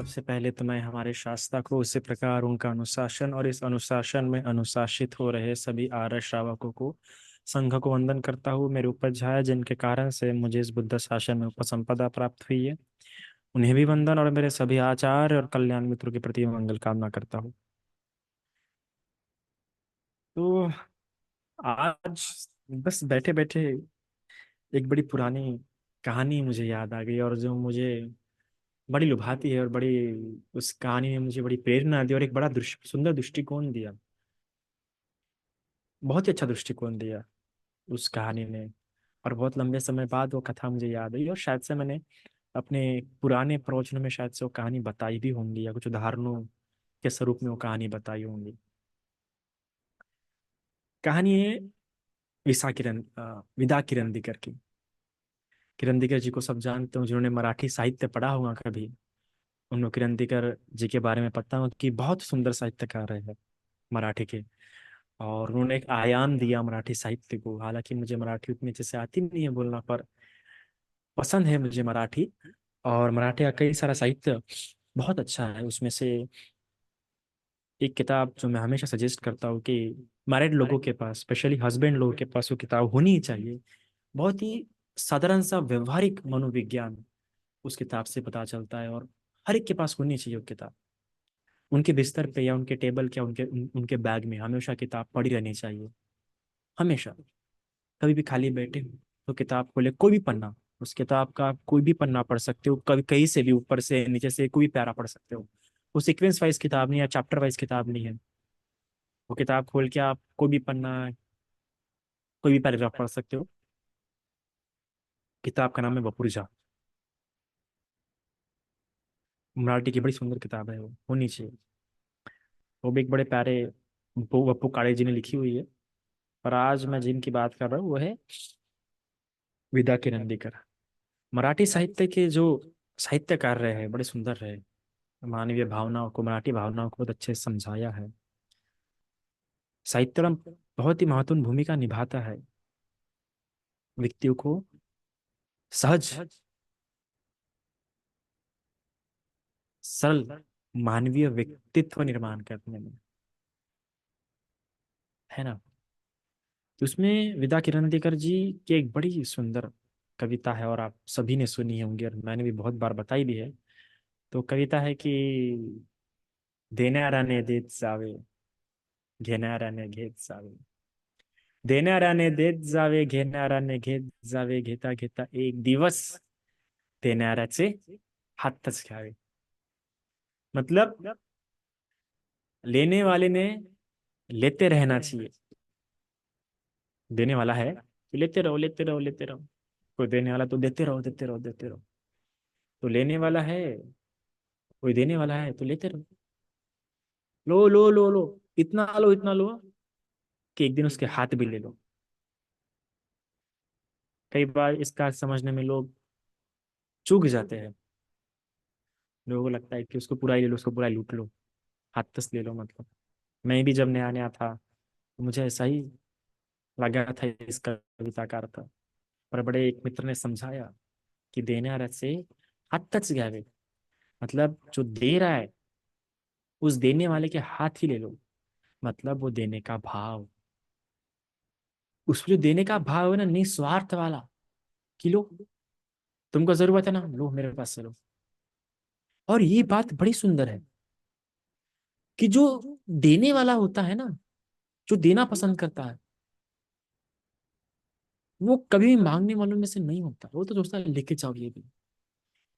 सबसे पहले तो मैं हमारे शास्त्रा को, उसी प्रकार उनका अनुशासन और इस अनुशासन में अनुशासित हो रहे सभी आर्य श्रावकों को, संघ को वंदन करता हूँ। मेरे ऊपर छाया जिनके कारण से मुझे इस बुद्ध शासन में उपसंपदा प्राप्त हुई है, उन्हें भी वंदन और मेरे सभी आचार्य और कल्याण मित्रों के प्रति मंगल कामना करता हूँ। तो आज बस बैठे बैठे एक बड़ी पुरानी कहानी मुझे याद आ गई, और जो मुझे बड़ी लुभाती है, और बड़ी उस कहानी ने मुझे बड़ी प्रेरणा दी और एक बड़ा सुंदर दृष्टिकोण दिया। बहुत ही अच्छा दृष्टिकोण दिया उस कहानी ने। और बहुत लंबे समय बाद वो कथा मुझे याद आई, और शायद से मैंने अपने पुराने प्रवचनों में शायद से वो कहानी बताई भी होंगी, या कुछ उदाहरणों के स्वरूप में वो कहानी बताई होंगी। कहानी है विदा किरण दिकर की। किरण दिकर जी को सब जानते हो, जिन्होंने मराठी साहित्य पढ़ा होगा कभी, उनको किरण दिकर जी के बारे में पता हो कि बहुत सुंदर साहित्यकार रहे हैं मराठी के। और उन्होंने एक आयाम दिया मराठी साहित्य को। हालांकि मुझे मराठी उतनी अच्छे से आती नहीं है बोलना, पर पसंद है मुझे मराठी। और मराठी का कई सारा साहित्य बहुत अच्छा है। उसमें से एक किताब जो मैं हमेशा सजेस्ट करता हूँ कि मैरिड लोगों के पास, स्पेशली हस्बैंड लोगों के पास वो किताब होनी ही चाहिए। बहुत ही साधारण सा व्यवहारिक मनोविज्ञान उस किताब से पता चलता है, और हर एक के पास होनी चाहिए वो किताब। उनके बिस्तर पे या उनके टेबल या उनके बैग में हमेशा किताब पड़ी रहनी चाहिए। हमेशा, कभी भी खाली बैठे हो तो किताब खोले, कोई भी पन्ना, उस किताब का कोई भी पन्ना पढ़ सकते हो। कभी कहीं से भी, ऊपर से नीचे से कोई भी पैरा पढ़ सकते हो। वो सीक्वेंस वाइज किताब नहीं है, चैप्टर वाइज किताब नहीं है। वो किताब खोल के आप कोई भी पन्ना, कोई भी पैराग्राफ पढ़ सकते हो। किताब का नाम है वपुर्झा। मराठी की बड़ी सुंदर किताब है, वो होनी चाहिए। वो भी एक बड़े प्यारे वप्पू काळे जी ने लिखी हुई है। पर आज मैं जिनकी बात कर रहा हूँ वो है विदा किरंदीकर। मराठी साहित्य के जो साहित्यकार रहे हैं, बड़े सुंदर रहे। मानवीय भावनाओं को, मराठी भावनाओं को बहुत अच्छे से समझाया है। साहित्य में बहुत ही महत्वपूर्ण भूमिका निभाता है व्यक्तियों को सहज, सरल मानवीय व्यक्तित्व निर्माण करने में, है ना। तो उसमें विदा किरंदीकर जी की एक बड़ी सुंदर कविता है, और आप सभी ने सुनी होंगी और मैंने भी बहुत बार बताई भी है। तो कविता है कि देणाऱ्याने देत जावे, घेणाऱ्याने घेत जावे। देणाऱ्याने देत जावे, घेणाऱ्याने घेत जावे, घेता घेता एक दिवस देणाऱ्याचे हातच घ्यावे। मतलब लेने वाले ने लेते रहना चाहिए। देने वाला है तो लेते रहो, लेते रहो, लेते रहो। कोई देने वाला तो देते रहो, देते रहो, देते रहो। तो लेने वाला है, कोई देने वाला है तो लेते रहो। लो लो लो लो, इतना लो, इतना लो कि एक दिन उसके हाथ भी ले लो। कई बार इसका समझने में लोग चूक जाते हैं। लोगों को लगता है कि उसको पूरा ही ले लो, उसको पूरा ही लूट लो, हाथ तक ले लो। मतलब मैं भी जब नया नया था तो मुझे ऐसा ही लगा था इस कविता का अर्थ। पर बड़े एक मित्र ने समझाया कि देने से हाथ तक गए, मतलब जो दे रहा है उस देने वाले के हाथ ही ले लो। मतलब वो देने का भाव, उसमें जो देने का भाव है ना, निस्वार्थ वाला, कि लो, तुमको जरूरत है ना, लो मेरे पास से लो। और ये बात बड़ी सुंदर है कि जो देने वाला होता है ना, जो देना पसंद करता है, वो कभी भी मांगने वालों में से नहीं होता। वो तो सोचता है लेके जाओ ये भी।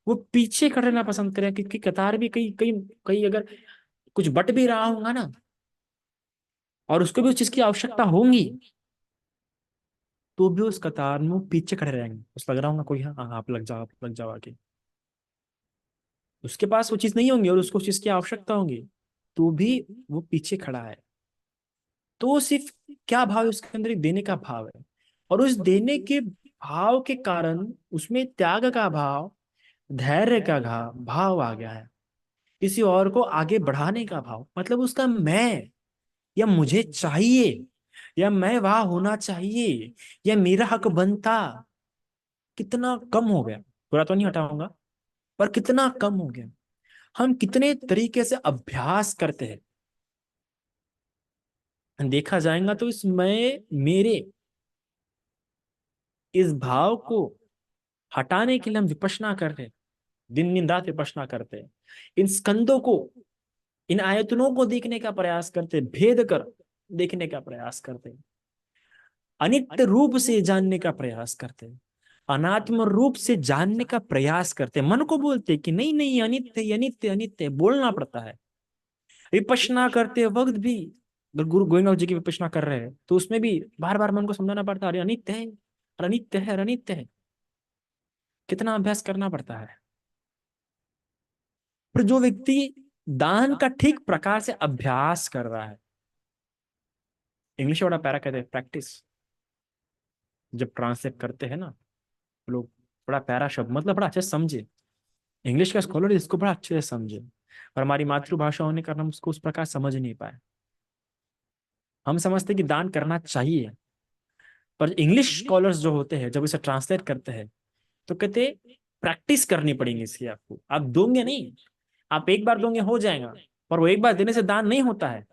वो पीछे खड़े रहना पसंद करेगा, क्योंकि कतार भी कहीं कहीं कहीं अगर कुछ बट भी रहा होगा ना, और उसको भी उस चीज की आवश्यकता होगी, तो भी उस कतार में वो पीछे खड़े रहेंगे। उस लग रहा होगा कोई, हाँ हाँ, आप लग जाओ, आप लग जाओ आगे। उसके पास वो चीज नहीं होंगी और उसको उस चीज की आवश्यकता होगी, तो भी वो पीछे खड़ा है। तो वो सिर्फ क्या भाव है उसके अंदर, एक देने का भाव है। और उस देने के भाव के कारण उसमें त्याग का भाव, धैर्य का भाव आ गया है। किसी और को आगे बढ़ाने का भाव, मतलब उसका मैं, या मुझे चाहिए, या मैं वहां होना चाहिए, या मेरा हक बनता, कितना कम हो गया। पूरा तो नहीं हटाऊंगा, पर कितना कम हो गया। हम कितने तरीके से अभ्यास करते हैं, देखा जाएगा तो इस मैं मेरे इस भाव को हटाने के लिए हम विपश्यना कर रहे हैं, दिन दिन रात विपश्यना करते हैं, इन स्कंदों को, इन आयतनों को देखने का प्रयास करते हैं, भेद कर देखने का प्रयास करते हैं, अनित्य रूप से जानने का प्रयास करते हैं, अनात्म रूप से जानने का प्रयास करते हैं। मन को बोलते हैं कि नहीं नहीं, अनित्य अनित्य अनित्य, बोलना पड़ता है। विपश्यना करते वक्त भी, अगर गुरु गोविंद जी की विपश्यना कर रहे हैं तो उसमें भी बार बार मन को समझाना पड़ता है, अरे अनित्य है, अनित्य है, अनित्य है। कितना अभ्यास करना पड़ता है। पर जो व्यक्ति दान का ठीक प्रकार से अभ्यास कर रहा है, इंग्लिश में बड़ा प्यारा कहते हैं प्रैक्टिस, जब ट्रांसलेट करते हैं ना लोग, बड़ा प्यारा शब्द, मतलब बड़ा अच्छे से समझे, इंग्लिश का स्कॉलर इसको बड़ा अच्छे से समझे, पर हमारी मातृभाषा होने का हम उसको उस प्रकार समझ नहीं पाए। हम समझते कि दान करना चाहिए, पर इंग्लिश स्कॉलर्स जो होते हैं जब इसे ट्रांसलेट करते हैं तो कहते प्रैक्टिस करनी पड़ेगी इसकी, आपको, आप दोगे नहीं, आप एक बार दोगे हो जाएगा, पर वो एक बार देने से दान नहीं होता है,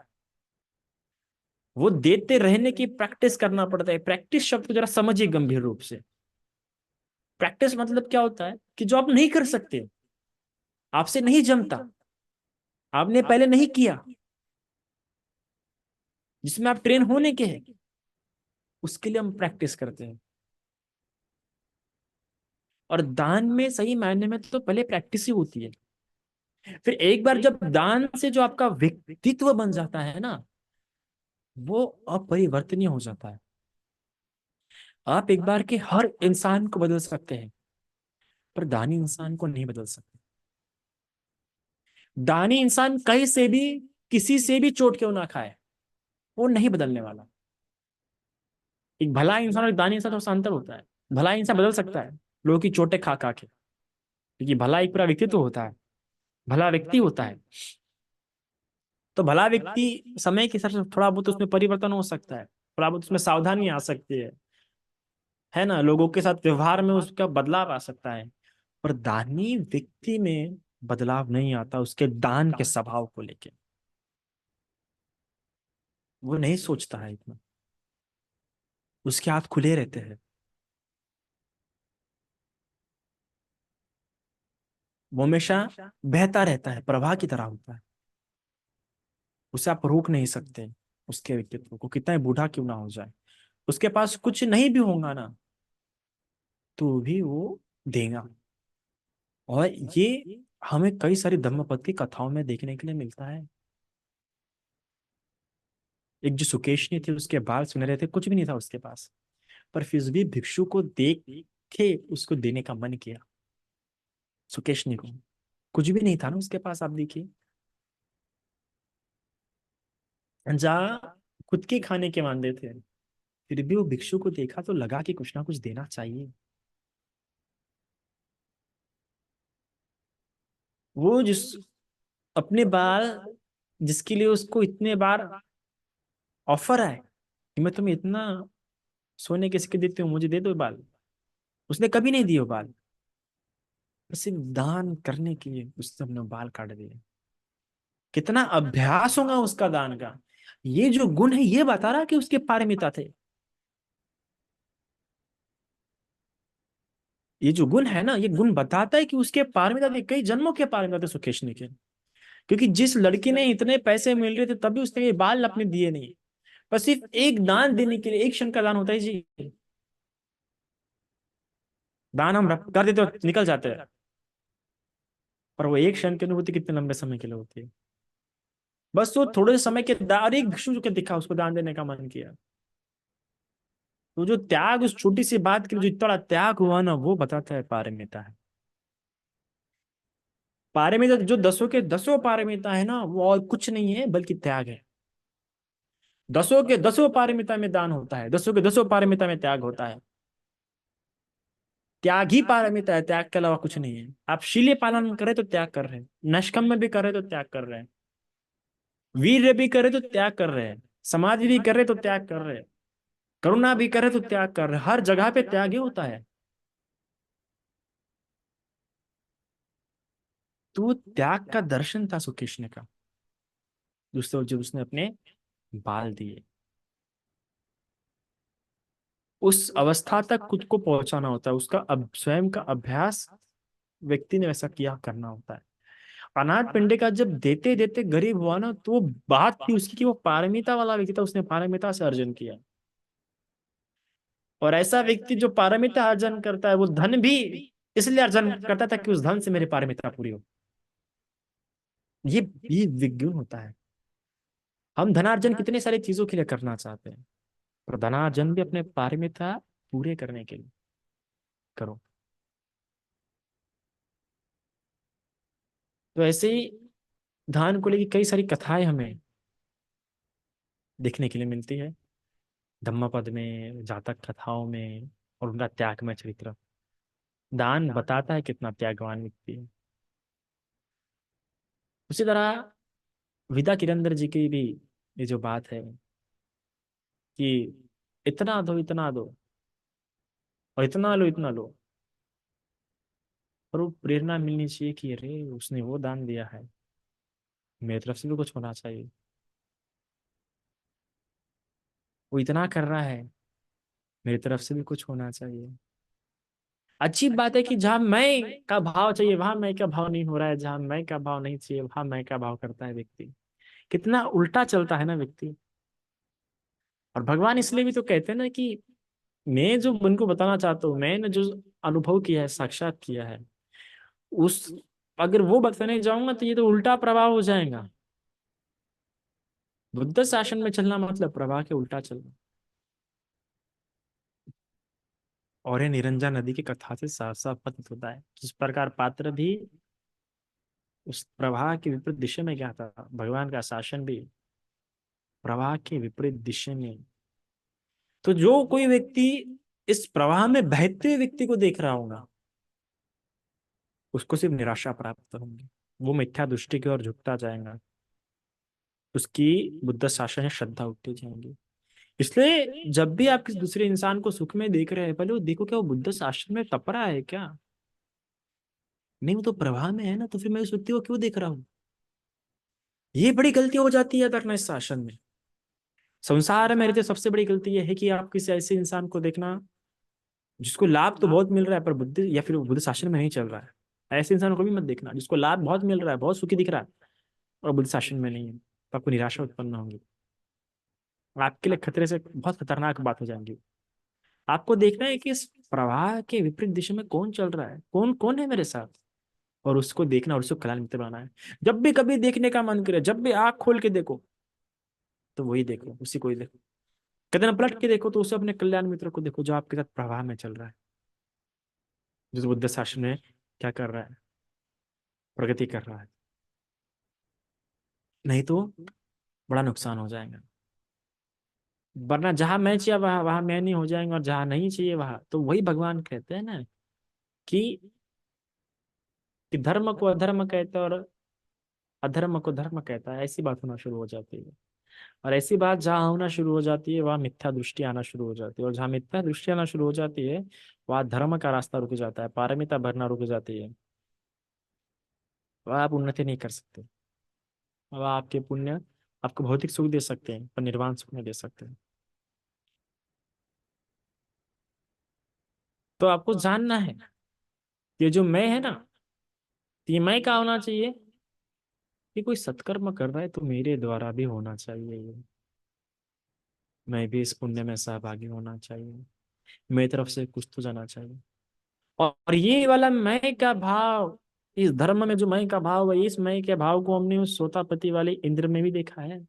वो देते रहने की प्रैक्टिस करना पड़ता है। प्रैक्टिस शब्द को जरा समझिए गंभीर रूप से। प्रैक्टिस मतलब क्या होता है कि जो आप नहीं कर सकते, आपसे नहीं जमता, आपने पहले नहीं किया, जिसमें आप ट्रेन होने के हैं, उसके लिए हम प्रैक्टिस करते हैं। और दान में सही मायने में तो पहले प्रैक्टिस ही होती है। फिर एक बार जब दान से जो आपका व्यक्तित्व बन जाता है ना, वो अपरिवर्तनीय हो जाता है। आप एक बार के हर इंसान को बदल सकते हैं, पर दानी इंसान को नहीं बदल सकते। दानी इंसान कहीं से भी, किसी से भी चोट क्यों ना खाए, वो नहीं बदलने वाला। एक भला इंसान और एक दानी इंसान थोड़ा अंतर होता है। भला इंसान बदल सकता है लोगों की चोटें खा खा के, क्योंकि भला एक पूरा व्यक्तित्व होता है, भला व्यक्ति होता है। तो भला व्यक्ति समय के हिसाब से थोड़ा बहुत उसमें परिवर्तन हो सकता है, थोड़ा बहुत उसमें सावधानी आ सकती है ना, लोगों के साथ व्यवहार में उसका बदलाव आ सकता है। पर दानी व्यक्ति में बदलाव नहीं आता, उसके दान के स्वभाव को लेके वो नहीं सोचता है इतना, उसके हाथ खुले रहते हैं, वो हमेशा बहता रहता है, प्रवाह की तरह होता है, उसे आप रोक नहीं सकते। उसके व्यक्तित्व को कितना ही बूढ़ा क्यों ना हो जाए, उसके पास कुछ नहीं भी होगा ना, तो भी वो देगा। और ये हमें कई सारी धम्मपद की कथाओं में देखने के लिए मिलता है। एक जो सुकेशनी थी, उसके बाल सुनहरे थे, कुछ भी नहीं था उसके पास, पर फिर भी भिक्षु को देख के उसको देने का मन किया। सुकेशनी को कुछ भी नहीं था ना उसके पास, आप देखिए, जहाँ खुद के खाने के वांदे थे, फिर भी वो भिक्षु को देखा तो लगा कि कुछ ना कुछ देना चाहिए। वो जिस अपने बाल, जिसके लिए उसको इतने बार ऑफर आए कि मैं तुम्हें इतना सोने के सिक्के देती हूँ, मुझे दे दो बाल, उसने कभी नहीं दिए वो बाल, सिर्फ दान करने के लिए उसने अपने बाल काट दिए। कितना अभ्यास होगा उसका दान का। ये जो गुण है ये बता रहा कि उसके पारमिता थे। ये जो गुण है ना, ये गुण बताता है कि उसके पारमिता थे, कई जन्मों के पारमिता थे सुकेशनी के। क्योंकि जिस लड़की ने इतने पैसे मिल रहे थे तभी उसने ये बाल अपने दिए नहीं, बस सिर्फ एक दान देने के लिए, एक क्षण का दान होता है जी। दान हम कर देते और निकल जाते हैं, पर वो एक क्षण की अनुभूति कितने लंबे समय के लिए होती है। बस वो थोड़े समय के दान, एक भिक्षु के दिखा उसको दान देने का मन किया, तो जो त्याग, उस छोटी सी बात के लिए जो इतना त्याग हुआ ना, वो बताता है पारमिता है। पारमिता जो दसों के दसों पारमिता है ना, वो और कुछ नहीं है बल्कि त्याग है। दसों के दसों पारमिता में दान होता है, दसों के दसों पारमिता में त्याग होता है। त्याग ही पारमिता है, त्याग के अलावा कुछ नहीं है। आप शीले पालन करें तो त्याग कर रहे हैं, नष्कर्म में भी कर रहे तो त्याग कर रहे हैं, वीर्य भी करे तो त्याग कर रहे हैं, समाधि भी करे तो त्याग कर रहे हैं, करुणा भी करे तो त्याग कर रहे हैं। हर जगह पे त्याग ही होता है। तो वो त्याग का दर्शन था सुकेश का, दोस्तों, जब उसने अपने बाल दिए। उस अवस्था तक खुद को पहुंचाना होता है, उसका अब स्वयं का अभ्यास व्यक्ति ने वैसा किया करना होता है। अनाथ पिंडे का जब देते देते गरीब हुआ ना, तो वो बात थी उसकी कि वो पारमिता वाला व्यक्ति था, उसने पारमिता से अर्जन किया। और ऐसा व्यक्ति जो पारमिता अर्जन करता है, वो धन भी इसलिए अर्जन करता था कि उस धन से मेरी पारमिता पूरी हो। ये ये विज्ञान होता है। हम धनार्जन कितने सारी चीजों के लिए करना चाहते हैं, पर धनार्जन भी अपने पारमिता पूरे करने के लिए करो। तो ऐसे ही दान को लेकर कई सारी कथाएं हमें देखने के लिए मिलती है, धम्मपद में, जातक कथाओं में, और उनका त्यागमय चरित्र। दान बताता है कितना त्यागवान व्यक्ति है। उसी तरह विदा किरंदर जी की भी ये जो बात है कि इतना दो और इतना लो इतना लो, और वो प्रेरणा मिलनी चाहिए कि अरे उसने वो दान दिया है, मेरी तरफ से भी कुछ होना चाहिए। वो इतना कर रहा है, मेरी तरफ से भी कुछ होना चाहिए। अच्छी बात है कि जहां मैं का भाव चाहिए वहां मैं का भाव नहीं हो रहा है, जहां मैं का भाव नहीं चाहिए वहां मैं का भाव करता है व्यक्ति। कितना उल्टा चलता है ना व्यक्ति। और भगवान इसलिए भी तो कहते हैं ना कि मैं जो उनको बताना चाहता हूँ, मैंने जो अनुभव किया है, साक्षात किया है, उस अगर वो बताने जाऊंगा तो ये तो उल्टा प्रभाव हो जाएगा। बुद्ध शासन में चलना मतलब प्रवाह के उल्टा चलना। और ये निरंजन नदी की कथा से साफ साफ प्रतीत होता है जिस प्रकार पात्र भी उस प्रवाह के विपरीत दिशा में गया था, भगवान का शासन भी प्रवाह के विपरीत दिशा में। तो जो कोई व्यक्ति इस प्रवाह में बहते हुए व्यक्ति को देख रहा होगा, उसको सिर्फ निराशा प्राप्त होगी, वो मिथ्या दृष्टि की ओर झुकता जाएगा, उसकी बुद्ध शासन में श्रद्धा उठती जाएंगी। इसलिए जब भी आप किसी दूसरे इंसान को सुख में देख रहे हैं, पहले वो देखो क्या वो बुद्ध शासन में तप रहा है क्या। नहीं, वो तो प्रवाह में है ना, तो फिर मैं उस व्यक्ति को क्यों देख रहा हूँ। ये बड़ी गलती हो जाती है करना इस शासन में। संसार में रहते सबसे बड़ी गलती यह है कि आप किसी ऐसे इंसान को देखना जिसको लाभ तो बहुत मिल रहा है पर बुद्धि या फिर वो बुद्ध शासन में नहीं चल रहा है। ऐसे इंसान को भी मत देखना जिसको लाभ बहुत मिल रहा है, बहुत सुखी दिख रहा है, और बुद्ध शासन में नहीं है, तो आपको निराशा उत्पन्न होगी। आपके लिए खतरे से बहुत खतरनाक बात हो जाएंगी। आपको देखना है कि इस प्रवाह के विपरीत दिशा में कौन चल रहा है, कौन कौन है मेरे साथ, और उसको देखना और उसको कल्याण मित्र बनाना है। जब भी कभी देखने का मन करे, जब भी आंख खोल के देखो, तो वही देखो, उसी को ही देखो। कदम पलट के देखो तो उसे अपने कल्याण मित्र को देखो जो आपके साथ प्रवाह में चल रहा है, जो बुद्ध शासन में क्या कर रहा है, प्रगति कर रहा है। नहीं तो बड़ा नुकसान हो जाएगा। वरना जहां मैं चाहिए वहां वहां मैं नहीं हो जाएंगे, और जहां नहीं चाहिए वहां, तो वही भगवान कहते हैं ना कि धर्म को अधर्म कहता है और अधर्म को धर्म कहता है, ऐसी बात होना शुरू हो जाती है। और ऐसी बात जहाँ होना शुरू हो जाती है वहाँ मिथ्या दृष्टि आना शुरू हो जाती है, और जहाँ मिथ्या दृष्टि आना शुरू हो जाती है वहाँ धर्म का रास्ता रुक जाता है, पारमिता भरना रुक जाती है। वह आप उन्नति नहीं कर सकते। वह आपके पुण्य आपको भौतिक सुख दे सकते हैं पर निर्वाण सुख नहीं दे सकते। तो आपको जानना है ये जो मैं है ना, ये मैं क्या होना चाहिए कि कोई सत्कर्म कर रहा है तो मेरे द्वारा भी होना चाहिए ये, मैं भी इस पुण्य में सहभागी होना चाहिए, मेरी तरफ से कुछ तो जाना चाहिए। और ये वाला मैं का भाव, इस धर्म में जो मैं का भाव है, इस मैं के भाव को हमने उस सोतापति वाले इंद्र में भी देखा है।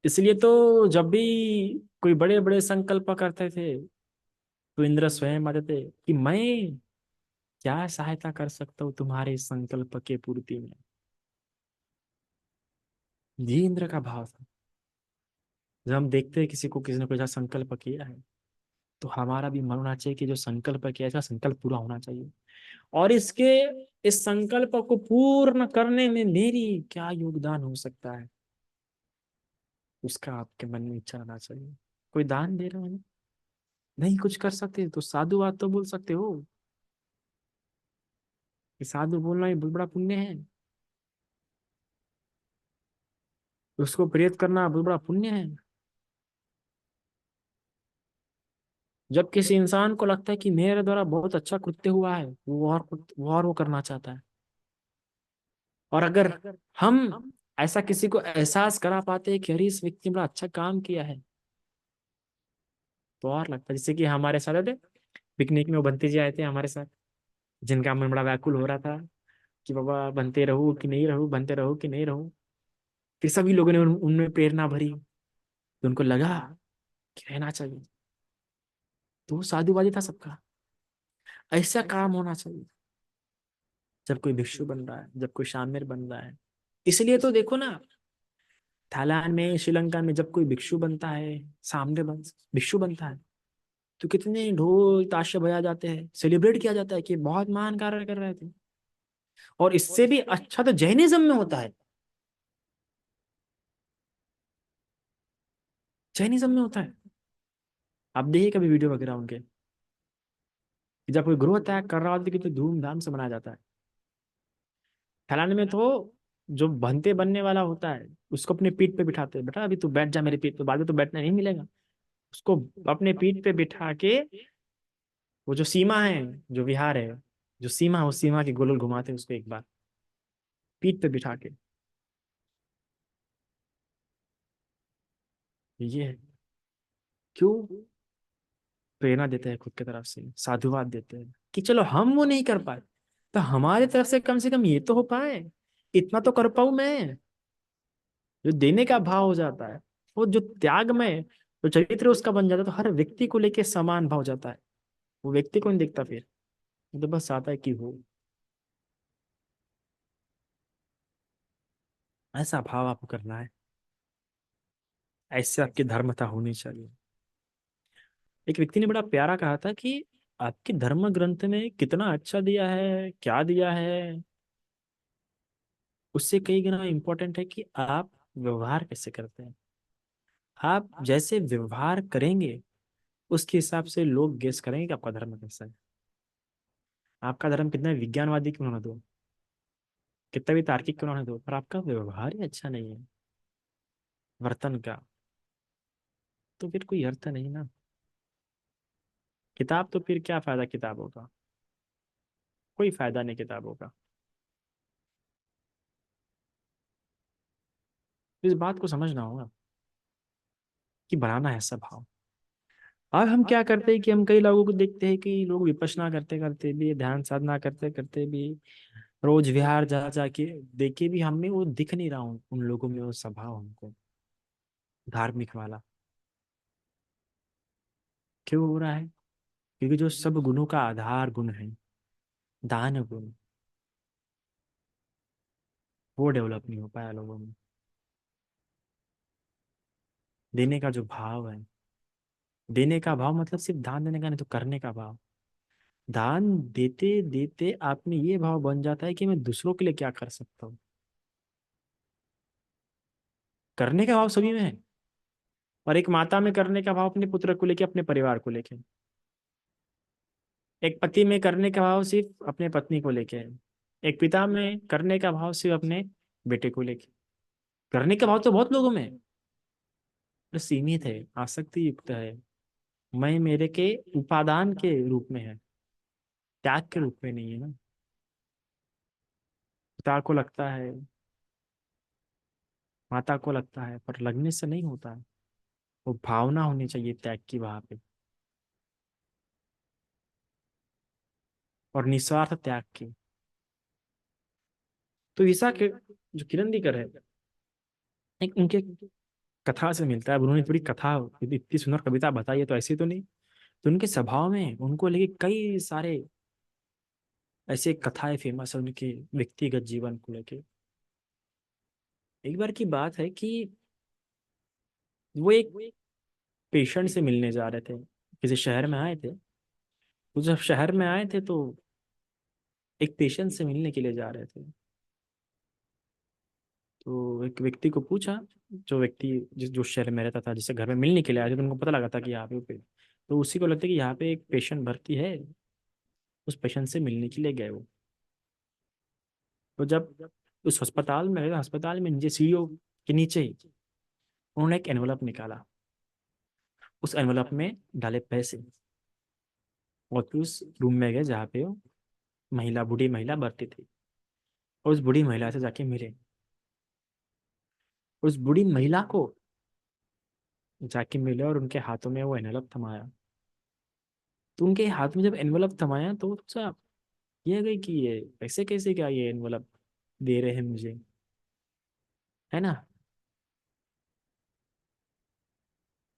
इसलिए तो जब भी कोई बड़े बड़े संकल्प करते थे तो इंद्र स्वयं आते थे कि मैं क्या सहायता कर सकता हूँ तुम्हारे इस संकल्प के पूर्ति में। ये इंद्र का भाव था। जब हम देखते हैं किसी को, किसी ने कोई ऐसा संकल्प किया है, तो हमारा भी मन होना चाहिए कि जो संकल्प किया है इसका संकल्प पूरा होना चाहिए, और इसके इस संकल्प को पूर्ण करने में मेरी क्या योगदान हो सकता है, उसका आपके मन में इच्छा रहना चाहिए। कोई दान दे रहे हैं, नहीं कुछ कर सकते तो साधुवाद तो बोल सकते हो, कि साधु बोलना ये बहुत बड़ा पुण्य है, उसको प्रेरित करना बहुत बड़ा पुण्य है। जब किसी इंसान को लगता है कि मेरे द्वारा बहुत अच्छा कृत्य हुआ है, वो करना चाहता है। और अगर हम ऐसा किसी को एहसास करा पाते हैं कि अरे इस व्यक्ति ने बड़ा अच्छा काम किया है, तो और लगता है। जैसे कि हमारे साथ थे पिकनिक में, वो बंती जी आए थे हमारे साथ, जिनका मन बड़ा व्याकुल हो रहा था कि बाबा बनते रहूं कि नहीं रहूं, बनते रहूं कि नहीं रहूं। फिर सभी लोगों ने उनमें प्रेरणा भरी, तो उनको लगा कि रहना चाहिए। तो वो साधुवादी था सबका, ऐसा काम होना चाहिए जब कोई भिक्षु बन रहा है, जब कोई शामिर बन रहा है। इसलिए तो देखो ना, थाईलैंड में, श्रीलंका में जब कोई भिक्षु बनता है, भिक्षु बनता है, तो कितने ढोल ताशे बजाए जाते हैं, सेलिब्रेट किया जाता है कि बहुत महान कार्य कर रहे थे। और इससे भी अच्छा तो जैनिज्म में होता है, जैनिज्म में होता है। आप देखिए कभी वीडियो वगैरह उनके, कि जब कोई गृह त्याग कर रहा होता है कि तो धूमधाम से मनाया जाता है। थाईलैंड में तो जो बनते बनने वाला होता है, उसको अपने पीठ पे बिठाते हैं, बेटा अभी तू बैठ जा मेरे पीठ पे, बाद में तो बैठने नहीं मिलेगा। उसको अपने पीठ पे बिठा के, वो जो सीमा है, जो विहार है, जो सीमा है, उस सीमा के गोल गोल घुमाते हैं उसको एक बार, पीठ पे बिठा के। ये है क्यों, प्रेरणा देते हैं खुद की तरफ से, साधुवाद देते हैं कि चलो हम वो नहीं कर पाए, तो हमारी तरफ से कम ये तो हो पाए, इतना तो कर पाऊं मैं। जो देने का भाव हो जाता है, वो जो त्याग में जो चरित्र उसका बन जाता है, तो हर व्यक्ति को लेके समान भाव जाता है। वो व्यक्ति को नहीं देखता फिर, वो तो बस आता है कि हो, ऐसा भाव आपको करना है, ऐसे आपकी धर्मता होनी चाहिए। एक व्यक्ति ने बड़ा प्यारा कहा था कि आपके धर्म ग्रंथ में कितना अच्छा दिया है, क्या दिया है, उससे कई गुना इंपॉर्टेंट है कि आप व्यवहार कैसे करते हैं। आप जैसे व्यवहार करेंगे, उसके हिसाब से लोग गेस करेंगे कि आपका धर्म कैसा है। आपका धर्म कितना विज्ञानवादी क्यों ना दो, कितना भी तार्किक क्यों ना दो, पर आपका व्यवहार ही अच्छा नहीं है वर्तन का, तो फिर कोई अर्थ नहीं ना। किताब तो फिर क्या फायदा किताबों का, कोई फायदा नहीं किताबों का। इस बात को समझना होगा कि बनाना है ऐसा भाव। अब हम क्या करते हैं कि हम कई लोगों को देखते हैं कि लोग विपश्यना करते करते भी, ध्यान साधना करते करते भी, रोज विहार जा जाके देखे भी, हमें वो दिख नहीं रहा हूँ उन लोगों में वो स्वभाव हमको, धार्मिक वाला। क्यों हो रहा है? क्योंकि जो सब गुणों का आधार गुण है, दान गुण, वो डेवलप नहीं हो पाया लोगों में। देने का जो भाव है, देने का भाव मतलब सिर्फ दान देने का नहीं, तो करने का भाव। दान देते देते आप में ये भाव बन जाता है कि मैं दूसरों के लिए क्या कर सकता हूँ। करने का भाव सभी में है, और एक माता में करने का भाव अपने पुत्र को लेके, अपने परिवार को लेके। एक पति में करने का भाव सिर्फ अपने पत्नी को लेके है। एक पिता में करने का भाव सिर्फ अपने बेटे को लेके। करने का भाव तो बहुत लोगों में है, पर सीमित है, आसक्ति युक्त है। मैं मेरे के उपादान के रूप में है, त्याग के रूप में नहीं है ना। पिता को लगता है, माता को लगता है, पर लगने से नहीं होता है। वो भावना होनी चाहिए त्याग की वहां पे, और निस्वार्थ त्याग की। तो ईसा के जो किरण दीकर है, एक उनके कथा से मिलता है। अब उन्होंने पूरी कथा, इतनी सुंदर कविता बताई है, तो ऐसी तो नहीं। तो उनके स्वभाव में उनको लेके कई सारे ऐसे कथाएं फेमस है उनके व्यक्तिगत जीवन को लेके। एक बार की बात है कि वो एक पेशेंट से मिलने जा रहे थे, किसी शहर में आए थे। वो जब शहर में आए थे, तो एक पेशेंट से मिलने के लिए जा रहे थे। तो एक व्यक्ति को पूछा, जो व्यक्ति जो शहर में रहता था, जिससे घर में मिलने के लिए आए थे, तो उनको पता लगा था कि यहाँ पे, तो उसी को लगता है कि यहाँ पे एक पेशेंट भर्ती है, उस पेशेंट से मिलने के लिए गए वो। तो जब उस अस्पताल में गए, अस्पताल में नीचे सीईओ के नीचे ही उन्होंने एक एनवलप निकाला। उस एनवलप में डाले पैसे, और फिर उस रूम में गए जहाँ पे वो महिला, बूढ़ी महिला भर्ती थी, और उस बूढ़ी महिला से जाके मिले। उस बूढ़ी महिला को जाके मिले और उनके हाथों में वो एनवलप थमाया। तो उनके हाथ में जब एनवलप थमाया तो सोचा, ये गई कि ये पैसे कैसे, क्या ये एनवलप दे रहे हैं मुझे, है ना।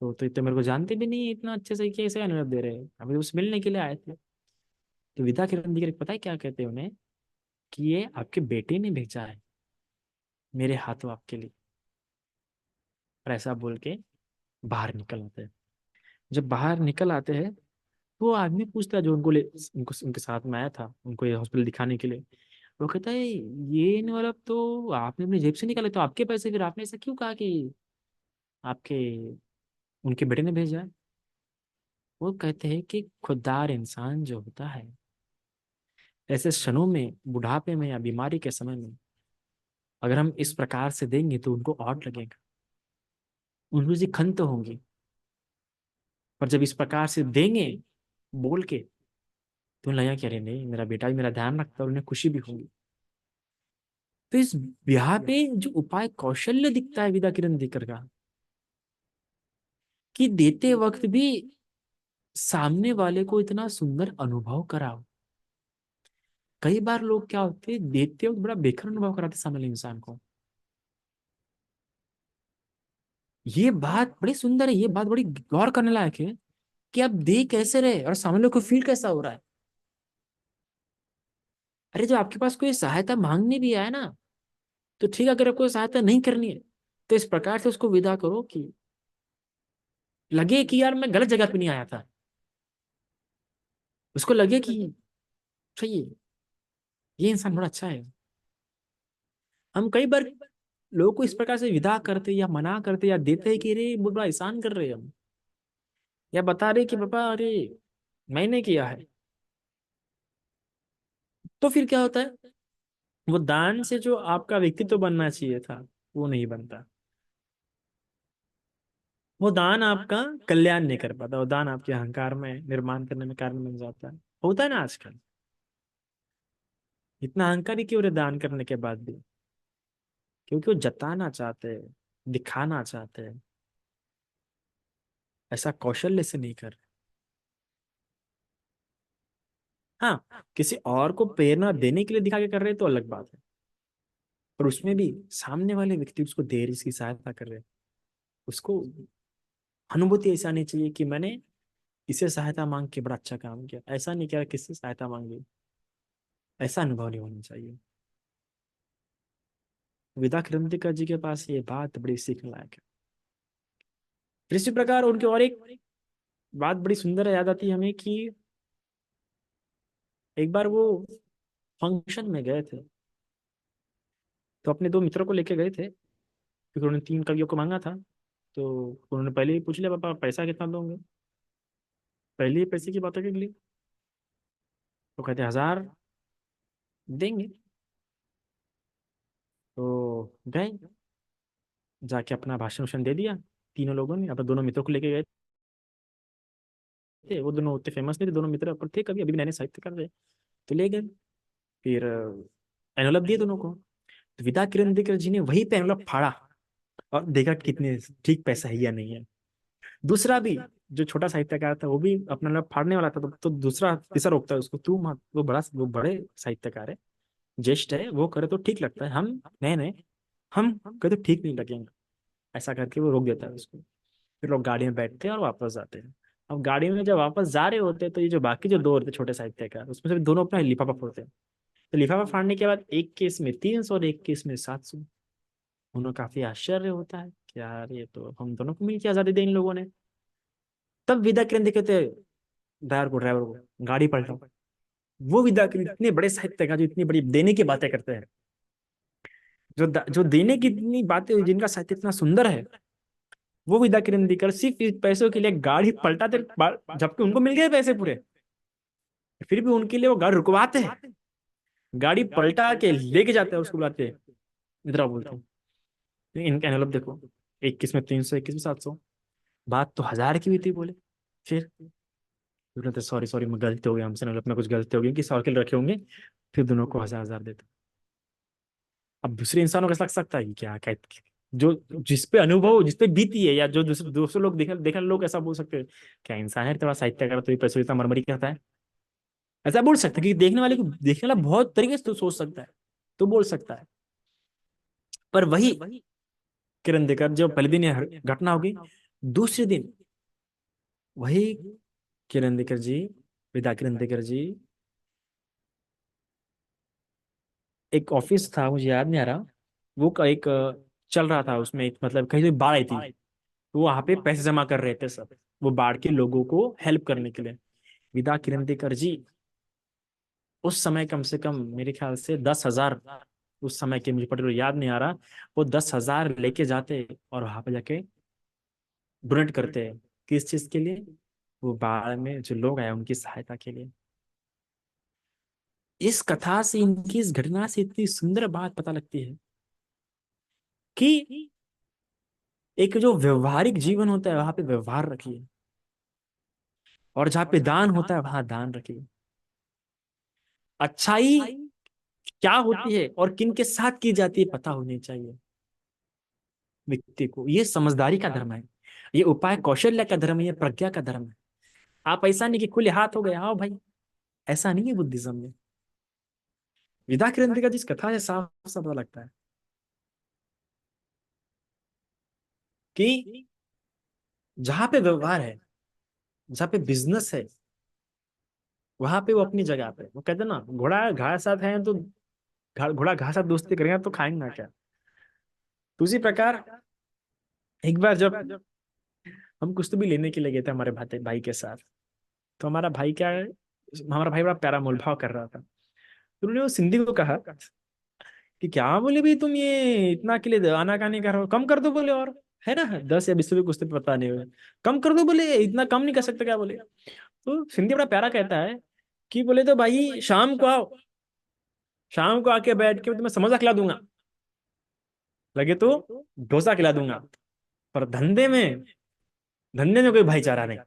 तो मेरे को जानते भी नहीं इतना अच्छे से, कैसे एनवलप दे रहे हैं, अभी उस मिलने के लिए आए थे। तो विदा किरण दिगर पता है क्या कहते हैं उन्हें, कि ये आपके बेटे ने भेजा है मेरे हाथों आपके लिए। और ऐसा बोल के बाहर निकल आते हैं। जब बाहर निकल आते हैं, तो वो आदमी पूछता है जो उनको ले, उनको उनके साथ में आया था उनको ये हॉस्पिटल दिखाने के लिए। वो कहता है, ये एनवलप तो आपने अपनी जेब से निकाले, तो आपके पैसे, फिर आपने ऐसा क्यों कहा कि आपके, उनके बेटे ने भेजा है। वो कहते हैं कि खुददार इंसान जो होता है, ऐसे क्षणों में, बुढ़ापे में या बीमारी के समय में, अगर हम इस प्रकार से देंगे तो उनको ऑड लगेगा, उनको जी खंत होंगी। पर जब इस प्रकार से देंगे बोल के, तो उन्हें लगा कि अरे नहीं, मेरा बेटा भी मेरा ध्यान रखता है, और उन्हें खुशी भी होगी। तो इस ब्याह पे जो उपाय कौशल्य दिखता है विदा किरण दिकर का, कि देते वक्त भी सामने वाले को इतना सुंदर अनुभव कराओ। कई बार लोग क्या होते हैं, देते वक्त बड़ा बेकार अनुभव कराते सामने वाले इंसान को। ये बात बड़ी सुंदर है, ये बात बड़ी गौर करने लायक है, कि आप दे कैसे रहे और सामने वाले को फील कैसा हो रहा है। अरे जब आपके पास कोई सहायता मांगने भी आए ना, तो ठीक है, अगर आपको सहायता नहीं करनी है, तो इस प्रकार से उसको विदा करो कि लगे कि यार मैं गलत जगह पे नहीं आया था, उसको लगे कि सही है, ये इंसान बड़ा अच्छा है। हम कई बार लोगों को इस प्रकार से विदा करते या मना करते या देते हैं कि अरे वो बड़ा एहसान कर रहे हैं हम, या बता रहे कि पापा अरे मैंने किया है। तो फिर क्या होता है, वो दान से जो आपका व्यक्तित्व बनना चाहिए था, वो नहीं बनता। वो दान आपका कल्याण नहीं कर पाता, वो दान आपके अहंकार में निर्माण करने में कारण बन जाता है। होता है ना आजकल, इतना अहंकार ही क्यों रहे दान करने के बाद भी, क्योंकि वो जताना चाहते हैं, दिखाना चाहते हैं, ऐसा कौशल्य से नहीं कर। हाँ, किसी और को प्रेरणा देने के लिए दिखा के कर रहे हैं तो अलग बात है, पर उसमें भी सामने वाले व्यक्ति उसको दे रही, इसकी सहायता कर रहे हैं, उसको अनुभूति ऐसा नहीं चाहिए कि मैंने इसे सहायता मांग के बड़ा अच्छा काम किया, ऐसा नहीं किया किससे सहायता मांगी, ऐसा अनुभव नहीं होना चाहिए। विदा किरंदीकर जी के पास ये बात बड़ी सीखने लायक है। फिर इसी प्रकार उनकी और एक बात बड़ी सुंदर याद आती है हमें, कि एक बार वो फंक्शन में गए थे, तो अपने दो मित्रों को लेके गए थे, क्योंकि उन्होंने 3 कवियों को मांगा था। तो उन्होंने पहले ही पूछ लिया, पापा पैसा कितना दोगे, पहले ही पैसे की बात कर ली। तो कहते 1000 देंगे। तो गए, जाके अपना भाषण उषण दे दिया। तीनों लोगों ने अपने दोनों मित्रों को लेके गए थे, वो दोनों उतने फेमस नहीं थे, दोनों मित्र पर थे, कभी अभी भी नए साहित्यकार थे। तो ले गए, फिर एनवलप दिए दोनों को। तो विदा किरंदीकर जी ने वही पे एनवलप फाड़ा, और देखा कि कितने ठीक पैसा है या नहीं है। दूसरा भी जो छोटा साहित्यकार था, वो भी अपना एनवलप फाड़ने वाला था, तो दूसरा तीसरा रोकता है उसको, तू मत, वो बड़े साहित्यकार है, ज्येष्ठ है, वो करे तो ठीक लगता है, हम नए नए, हम करे तो ठीक नहीं लगेंगे, ऐसा करके वो रोक देता है उसको। फिर लोग गाड़ी में बैठते हैं और वापस जाते हैं। अब गाड़ी में जब वापस जा रहे होते हैं, तो ये जो बाकी जो दो होते हैं छोटे साहित्यकार, उसमें से दोनों अपना लिफाफा फोड़ते हैं। तो लिफाफा फाड़ने के बाद एक केस में 300 और एक केस में 700। उन्हें काफी आश्चर्य होता है कि यार ये तो हम दोनों को मिलकर आजादी दी इन लोगों ने। तब विदा किरण कहते हैं ड्राइवर को गाड़ी पलटाओ। वो विदा किरण इतने बड़े साहित्यकार जो इतनी बड़ी देने की बातें करते हैं, जो देने की इतनी बातें हुई, जिनका साहित्य इतना सुंदर है, वो विदा किरण दिकर सिर्फ इस पैसों के लिए गाड़ी पलटाते, जबकि उनको मिल गए पैसे पूरे, फिर भी उनके लिए वो गाड़ी रुकवाते हैं। गाड़ी पलटा के लेके जाते हैं, उसको बुलाते हैं, इधर आओ बोलते हैं, इनका एनवलप देखो, 21 में 300, 21 में 700। बात तो 1000 की हुई थी बोले। फिर बोलते सॉरी सॉरी, मैं गलती हो गया हमसे, एनवलप में कुछ गलती हो गई कि साइकिल रखे होंगे। फिर दोनों को 1000 देते। अब दूसरे इंसानों को ऐसा लग सकता है कि क्या क्या, जो जिस पे अनुभव, जिस पे बीती है, या जो दूसरे दूसरे लोग देखने देखने लोग ऐसा बोल सकते हैं, क्या इंसान है, थोड़ा साहित्य कर तो ये पैसे इतना मरमरी करता है, ऐसा बोल सकते हैं कि देखने वाले को, देखने वाला बहुत तरीके से तो सोच सकता है, तो बोल सकता है। पर वही किरण देकर जब पहले दिन ये घटना होगी, दूसरे दिन वही किरण देकर जी, विदा किरण देकर जी, एक ऑफिस था, मुझे याद नहीं आ रहा, वो का एक चल रहा था, उसमें एक मतलब कहीं से बाढ़ आई थी, तो वहां पे पैसे जमा कर रहे थे सब, वो बाढ़ के लोगों को हेल्प करने के लिए। विदा किरंदीकर जी उस समय कम से कम मेरे ख्याल से 10,000, उस समय के मुझे पर्टिकुलर याद नहीं आ रहा, वो 10,000 लेके जाते और वहां पे जाके डोनेट करते हैं। किस चीज के लिए? वो बाढ़ में जो लोग आए उनकी सहायता के लिए। इस कथा से, इनकी इस घटना से इतनी सुंदर बात पता लगती है कि एक जो व्यवहारिक जीवन होता है वहां पे व्यवहार रखिए, और जहाँ पे दान होता है वहां दान रखिए। अच्छाई क्या होती है और किन के साथ की जाती है पता होनी चाहिए व्यक्ति को। ये समझदारी का धर्म है, ये उपाय कौशल्य का धर्म है, ये प्रज्ञा का धर्म है। आप ऐसा नहीं कि खुले हाथ हो गए आओ भाई, ऐसा नहीं है बुद्धिज्म में। विदा किरण का जिस कथा है साफ साफ पता लगता है कि जहां पे व्यवहार है, जहाँ पे बिजनेस है, वहां पे वो अपनी जगह पे, वो कहते हैं ना, घोड़ा घास साथ है तो घोड़ा घास साथ दोस्ती करेंगे तो खाएंगे ना क्या। तो उसी प्रकार एक बार जब हम कुछ तो भी लेने के लिए गए थे हमारे भाई भाई के साथ, तो हमारा भाई क्या है, हमारा भाई बड़ा प्यारा मोलभाव कर रहा था, तो उन्होंने वो सिंधी को कहा कि क्या बोले भाई, तुम ये इतना के लिए आना कानी कर रहे हो, कम कर दो बोले, और है ना 10 या 20 रुपये कुछ तो पता नहीं हुए, कम कर दो बोले, इतना कम नहीं कर सकते क्या बोले। तो सिंधी बड़ा प्यारा कहता है कि बोले तो भाई शाम को आओ, शाम को आके बैठ के तुम्हें समोसा खिला दूंगा, लगे तो डोसा खिला दूंगा, पर धंधे में कोई भाईचारा नहीं,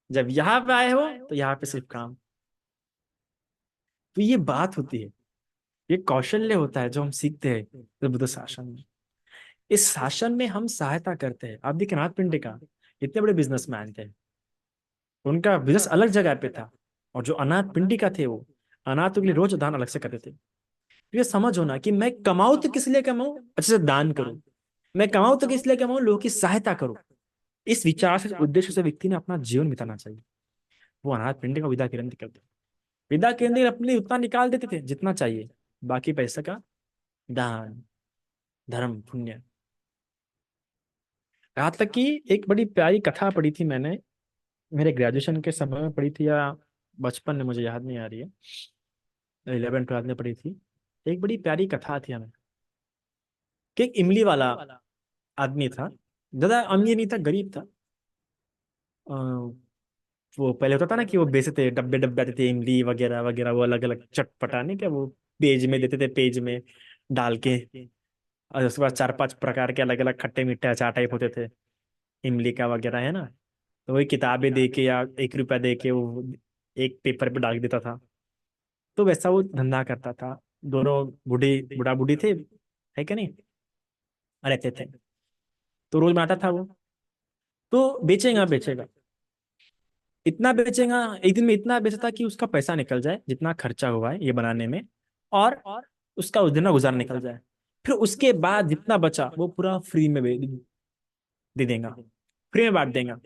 जब यहाँ पे आए हो तो यहाँ पे सिर्फ काम। तो ये बात होती है, ये कौशल्य होता है जो हम सीखते हैं बुद्ध शासन में। इस शासन में हम सहायता करते हैं। आप देखिए अनाथ पिंडी का, इतने बड़े बिजनेसमैन थे, उनका बिजनेस अलग जगह पे था, और जो अनाथ पिंडी का थे वो अनाथों के लिए रोज दान अलग से करते थे। तो ये समझ होना कि मैं कमाऊं तो किस लिए कमाऊं, अच्छे से दान करूं, मैं कमाऊं तो किस लिए कमाऊं, लोगों की सहायता करूं। इस विचार से, उद्देश्य से व्यक्ति ने अपना जीवन बिताना चाहिए। वो अनाथ पिंडी का विदा केंद्र करते, विदा केंद्र अपने लिए उतना निकाल देते थे जितना चाहिए, बाकी पैसे का दान, धर्म, पुण्य। यहाँ तक कि एक बड़ी प्यारी कथा पढ़ी थी मैंने, मेरे ग्रेजुएशन के समय में पढ़ी थी, या बचपन में, मुझे याद नहीं आ रही है, 11 12 में पढ़ी थी। एक बड़ी प्यारी कथा थी हमें, कि एक इमली वाला आदमी था, ज्यादा अमीर नहीं था, गरीब था। वो पहले होता था ना कि वो बेचते थे, डब्बे डब्बे आते थे इमली वगैरह वगैरह, वो अलग अलग चटपटा नहीं क्या, वो पेज में देते थे, पेज में डाल के, और उसके बाद 4 5 प्रकार के अलग अलग खट्टे मीठे अचार टाइप होते थे, इमली का वगैरह, है ना। तो वही किताबें दे के या 1 रुपया दे के वो एक पेपर पे डाल देता था। तो वैसा वो धंधा करता था। दोनों बूढ़ी बूढ़ा बूढ़ी थे, है कि नहीं, रहते थे। तो रोज बनाता था वो, तो बेचेगा बेचेगा, इतना बेचेगा, एक दिन में इतना बेचता कि उसका पैसा निकल जाए, जितना खर्चा हुआ है ये बनाने में, और उसका उस दिन का गुजारा निकल जाए। फिर उसके बाद जितना बचा वो पूरा फ्री में दे देगा, फ्री में बांट देगा।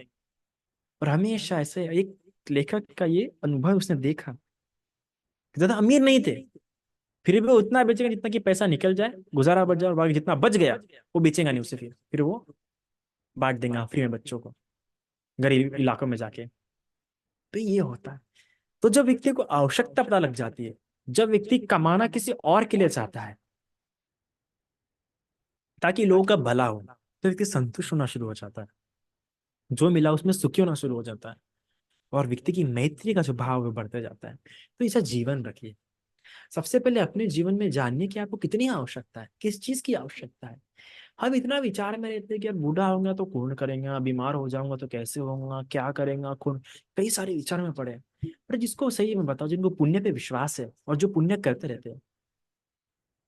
और हमेशा ऐसे एक लेखक का ये अनुभव उसने देखा कि ज्यादा अमीर नहीं थे, फिर भी वो उतना बेचेगा जितना कि पैसा निकल जाए, गुजारा बच जाए, और बाकी जितना बच गया वो बेचेगा नहीं उसे, फिर वो बांट देगा फ्री में बच्चों को, गरीब इलाकों में जाके। तो ये होता है। तो जब व्यक्ति को आवश्यकता पता लग जाती है, जब व्यक्ति कमाना किसी और के लिए चाहता है ताकि लोगों का भला हो, तो व्यक्ति संतुष्ट होना शुरू हो जाता है, जो मिला उसमें सुखी होना शुरू हो जाता है, और व्यक्ति की मैत्री का जो भाव है वो बढ़ते जाता है। तो ऐसा जीवन रखिए। सबसे पहले अपने जीवन में जानिए कि आपको कितनी आवश्यकता है, किस चीज की आवश्यकता है। हम इतना विचार में रहते हैं कि यार बूढ़ा होऊंगा तो कौन करेगा, बीमार हो जाऊंगा तो कैसे होऊंगा, क्या करेगा कौन, कई सारे विचार में पड़े हैं। पर जिसको सही में बताओ, जिनको पुण्य पे विश्वास है और जो पुण्य करते रहते हैं,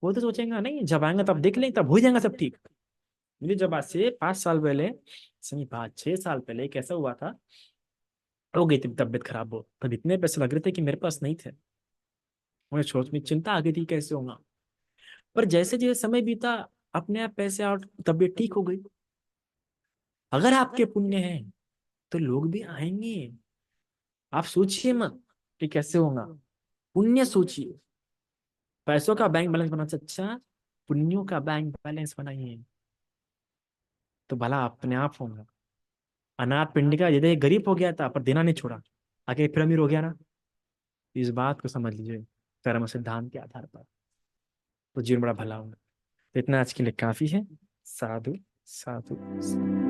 वो तो सोचेंगे नहीं जब आएंगे तब देख लेंगे, तब हो जाएगा सब ठीक। मुझे जब आज से 5 साल पहले, सही 5 6 साल पहले कैसा हुआ था, हो गई थी तबियत खराब, हो तब इतने पैसे लग रहे थे कि मेरे पास नहीं थे। मुझे सोच में चिंता आ गई थी कैसे होगा। पर जैसे जैसे समय बीता, अपने आप पैसे और तबीयत ठीक हो गई। अगर आपके पुण्य है तो लोग भी आएंगे। आप सोचिए मत कि कैसे होगा, पुण्य सोचिए। पैसों का बैंक बैलेंस बनाने से अच्छा पुण्यों का बैंक बैलेंस बनाइए, तो भला अपने आप होगा। अनाथ पिंड का यदि गरीब हो गया था पर देना नहीं छोड़ा, आगे फिर अमीर हो गया ना। इस बात को समझ लीजिए कर्म सिद्धांत के आधार पर, तो जीवन बड़ा भला होगा। तो इतना आज के लिए काफी है। साधु साधु साधु।